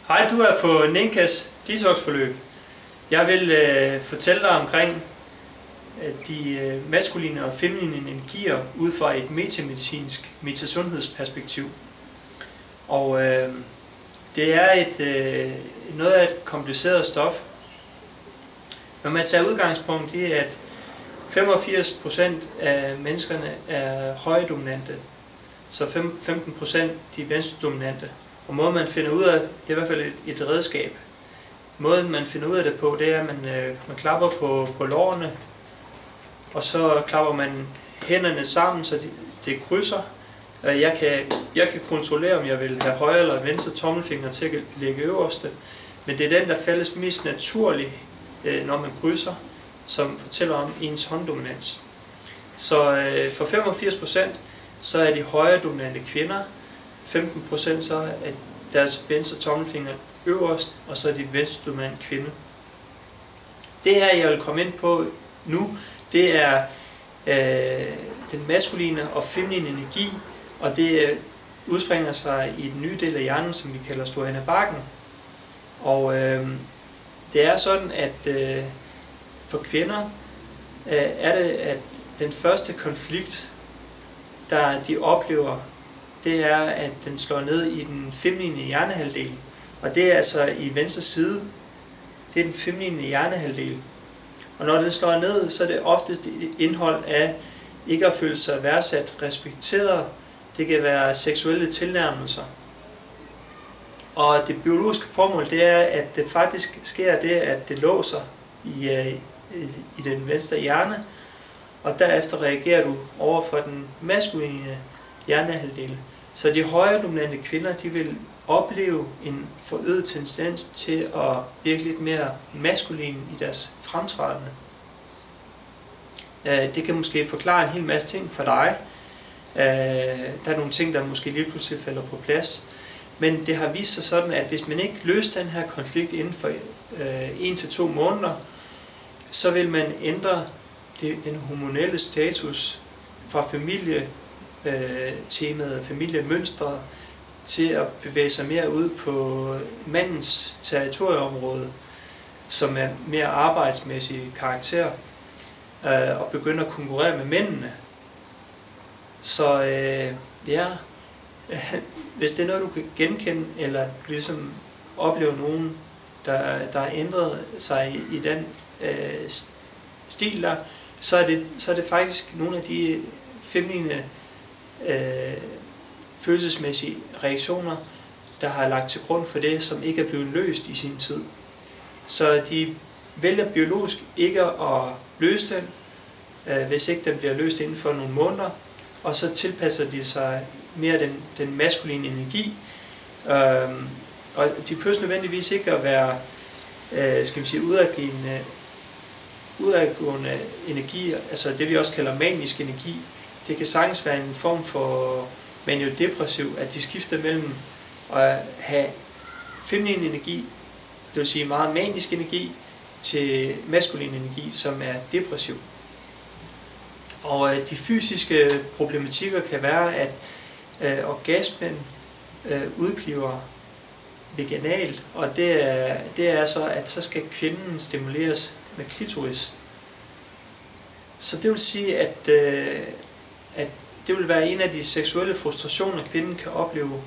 Hej, du er på Ninkas detox-forløb. Jeg vil fortælle dig omkring de maskuline og feminine energier ud fra et metamedicinsk metasundhedsperspektiv. Og det er noget af et kompliceret stof. Når man tager udgangspunkt i, at 85% af menneskerne er højdominante, så 15% de er venstredominante. Og måden man finder ud af, det er i hvert fald et redskab. Måden man finder ud af det på, det er, at man klapper på lårene, og så klapper man hænderne sammen, så det krydser. Jeg kan kontrollere, om jeg vil have højre eller venstre tommelfinger til at lægge øverste, men det er den, der faldes mest naturligt, når man krydser, som fortæller om ens hånddominans. Så for 85% så er de højre dominante kvinder, 15% så er deres venstre tommelfinger øverst, og så er de venstre dominante kvinde. Det her, jeg vil komme ind på nu, det er den maskuline og feminine energi, og det udspringer sig i den nye del af hjernen, som vi kalder Storhænde Bakken. Og det er sådan, at for kvinder er det, at den første konflikt, der de oplever, det er, at den slår ned i den feminine hjernehalvdel. Og det er altså i venstre side. Det er den feminine hjernehalvdel. Og når den slår ned, så er det oftest et indhold af ikke at føle sig værdsat, respekteret. Det kan være seksuelle tilnærmelser. Og det biologiske formål, det er, at det faktisk sker det, at det låser i den venstre hjerne. Og derefter reagerer du over for den maskuline hjernehalvdel. Så de højre dominante kvinder, de vil opleve en forøget tendens til at virke lidt mere maskulin i deres fremtrædende. Det kan måske forklare en hel masse ting for dig. Der er nogle ting, der måske lige pludselig falder på plads. Men det har vist sig sådan, at hvis man ikke løser den her konflikt inden for 1 til 2 måneder, så vil man ændre den hormonelle status fra familietemaet, familiemønstret, til at bevæge sig mere ud på mandens territorieområde, som er mere arbejdsmæssig karakter, og begynde at konkurrere med mændene. Så hvis det er noget, du kan genkende, eller du ligesom oplever nogen, der har ændret sig i den stil der, så er det faktisk nogle af de feminine følelsesmæssige reaktioner, der har lagt til grund for det, som ikke er blevet løst i sin tid. Så de vælger biologisk ikke at løse den, hvis ikke den bliver løst inden for nogle måneder, og så tilpasser de sig mere den maskuline energi. Og de behøver nødvendigvis ikke at være udadgående energi, altså det vi også kalder manisk energi. Det kan sagtens være en form for maniodepressiv, at de skifter mellem at have feminin energi, det vil sige meget manisk energi, til maskulin energi, som er depressiv. Og de fysiske problematikker kan være, at orgasmen udbliver vaginalt, og det er så, at så skal kvinden stimuleres med klitoris. Så det vil sige, at det vil være en af de seksuelle frustrationer, kvinden kan opleve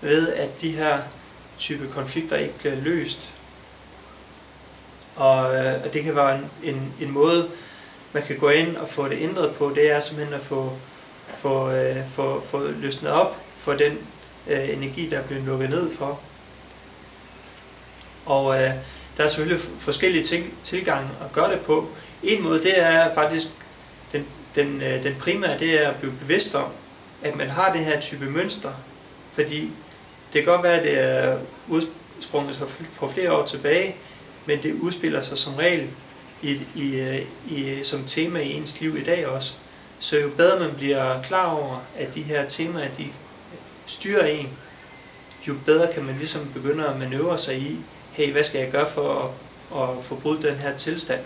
ved, at de her type konflikter ikke bliver løst. Og det kan være en måde, man kan gå ind og få det ændret på, det er simpelthen at få løsnet op for den energi, der er blevet lukket ned for. Og der er selvfølgelig forskellige tilgange at gøre det på. En måde, det er faktisk den primære, det er at blive bevidst om, at man har det her type mønster, fordi det kan godt være, at det er udsprunget for flere år tilbage, men det udspiller sig som regel som tema i ens liv i dag også. Så jo bedre man bliver klar over, at de her temaer, de styrer en, jo bedre kan man ligesom begynde at manøvrere sig i, hey, hvad skal jeg gøre for at forbryde den her tilstand?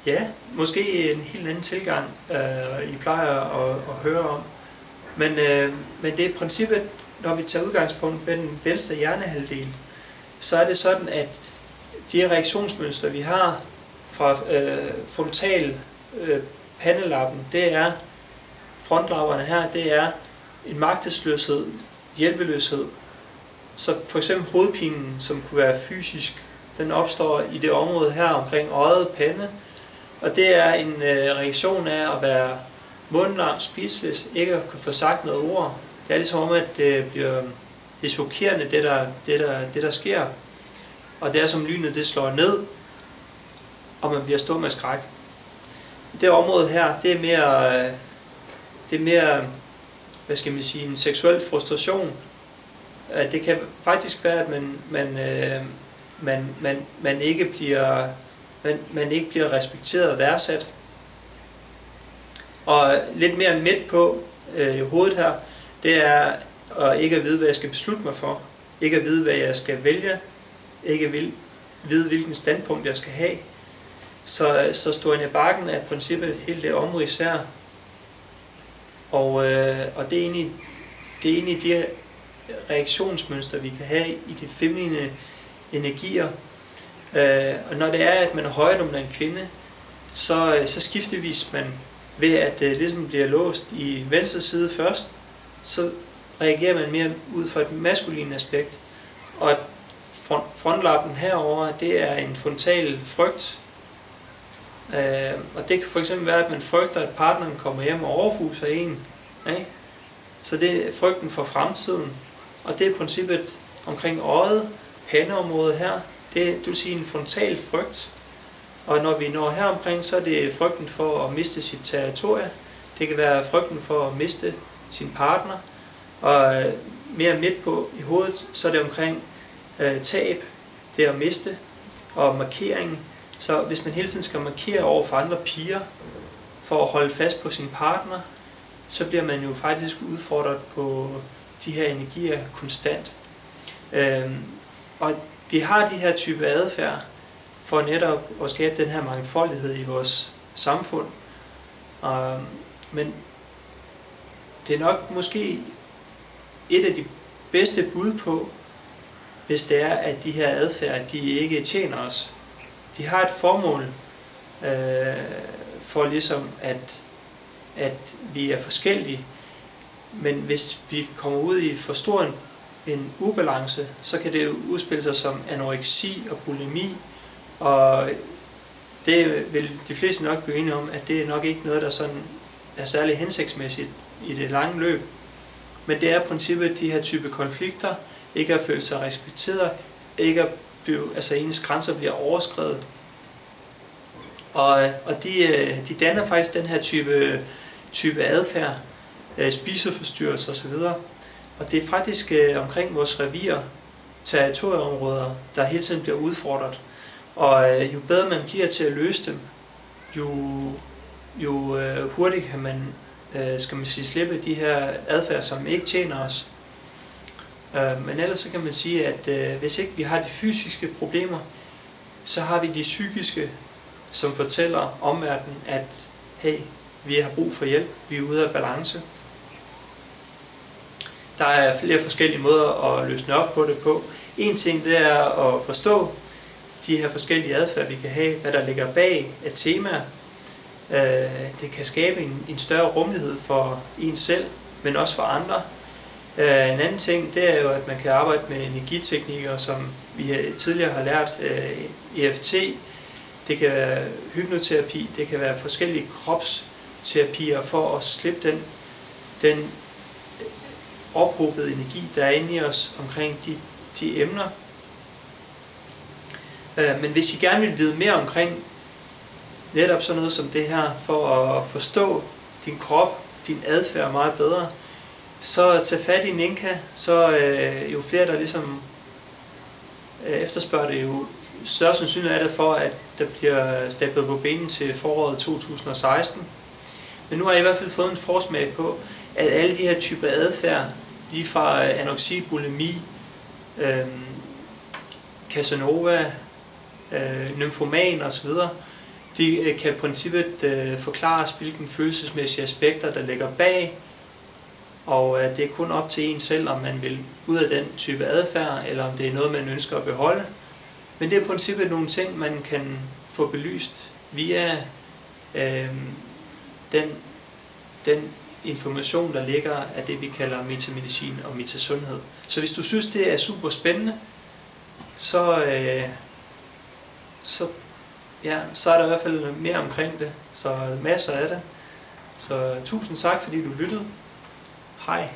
Ja, måske en helt anden tilgang, I plejer at høre om. Men det er princippet, når vi tager udgangspunkt med den venstre hjernehalvdel, så er det sådan, at de reaktionsmønstre, vi har fra frontal pandelappen, det er frontlapperne her, det er en magtesløshed, hjælpeløshed. Så for eksempel hovedpinen, som kunne være fysisk, den opstår i det område her omkring øjet, pande, og det er en reaktion af at være mundlam, spiselæs, ikke at kunne få sagt noget ord. Det er ligesom om, at det er chokerende, det der sker. Og det er som lynet, det slår ned, og man bliver stum af skræk. Det område her, det er mere, hvad skal man sige, en seksuel frustration. Det kan faktisk være, at man ikke bliver respekteret og værdsat. Og lidt mere midt på i hovedet her, det er at ikke at vide, hvad jeg skal beslutte mig for. Ikke at vide, hvad jeg skal vælge. Ikke at vide, hvilken standpunkt jeg skal have. Så stående i bakken er princippet hele det område især. Og det er egentlig de reaktionsmønstre, vi kan have i de feminine energier. Og når det er, at man er højdominant kvinde, så skiftevis man ved at det ligesom bliver låst i venstre side først, så reagerer man mere ud fra et maskulin aspekt. Og frontlappen herover, det er en frontal frygt. Og det kan for eksempel være, at man frygter, at partneren kommer hjem og overfuser en. Ikke? Så det er frygten for fremtiden. Og det er princippet omkring øjet, pandeområdet her. Det vil sige en frontal frygt. Og når vi når her omkring, så er det frygten for at miste sit territorie. Det kan være frygten for at miste sin partner. Og mere midt på i hovedet, så er det omkring tab, det at miste, og markering. Så hvis man hele tiden skal markere over for andre piger, for at holde fast på sin partner, så bliver man jo faktisk udfordret på de her energier konstant. Og vi har de her type adfærd for netop at skabe den her mangfoldighed i vores samfund. Men det er nok måske et af de bedste bud på, hvis det er, at de her adfærd, de ikke tjener os. De har et formål for ligesom, at vi er forskellige. Men hvis vi kommer ud i for stor en ubalance, så kan det jo udspille sig som anoreksi og bulimi. Og det vil de fleste nok blive enige om, at det er nok ikke noget, der sådan er særlig hensigtsmæssigt i det lange løb. Men det er princippet de her type konflikter, ikke at føle sig respekteret, ikke at blive, altså ens grænser bliver overskredet. Og de danner faktisk den her type adfærd, spiseforstyrrelser osv. Og det er faktisk omkring vores revir, territorieområder, der hele tiden bliver udfordret. Og jo bedre man bliver til at løse dem, jo hurtigt kan man, skal man sige, slippe de her adfærd, som ikke tjener os. Men ellers så kan man sige, at hvis ikke vi har de fysiske problemer, så har vi de psykiske, som fortæller omverdenen, at hey, vi har brug for hjælp, vi er ude af balance. Der er flere forskellige måder at løsne op på det på. En ting, det er at forstå de her forskellige adfærd, vi kan have, hvad der ligger bag af temaer. Det kan skabe en større rummelighed for en selv, men også for andre. En anden ting, det er jo, at man kan arbejde med energiteknikker, som vi tidligere har lært, EFT. Det kan være hypnoterapi, det kan være forskellige kropsterapier for at slippe den ophobede energi, der er inde i os omkring de emner. Men hvis I gerne vil vide mere omkring netop sådan noget som det her, for at forstå din krop, din adfærd meget bedre, så tag fat i Ninka, så jo flere der ligesom efterspørger det, jo større sandsynlighed er det for, at der bliver stablet på benene til foråret 2016. Men nu har jeg i hvert fald fået en forsmag på, at alle de her typer adfærd, lige fra anoreksi, bulimi, Casanova, nymfoman osv., de kan i princippet forklares, hvilke følelsesmæssige aspekter, der ligger bag Og det er kun op til en selv, om man vil ud af den type adfærd, eller om det er noget, man ønsker at beholde. Men det er i princippet nogle ting, man kan få belyst via den information, der ligger af det, vi kalder metamedicin og metasundhed. Så hvis du synes, det er super spændende, så er der i hvert fald mere omkring det. Så masser af det. Så tusind tak, fordi du lyttede. Hej.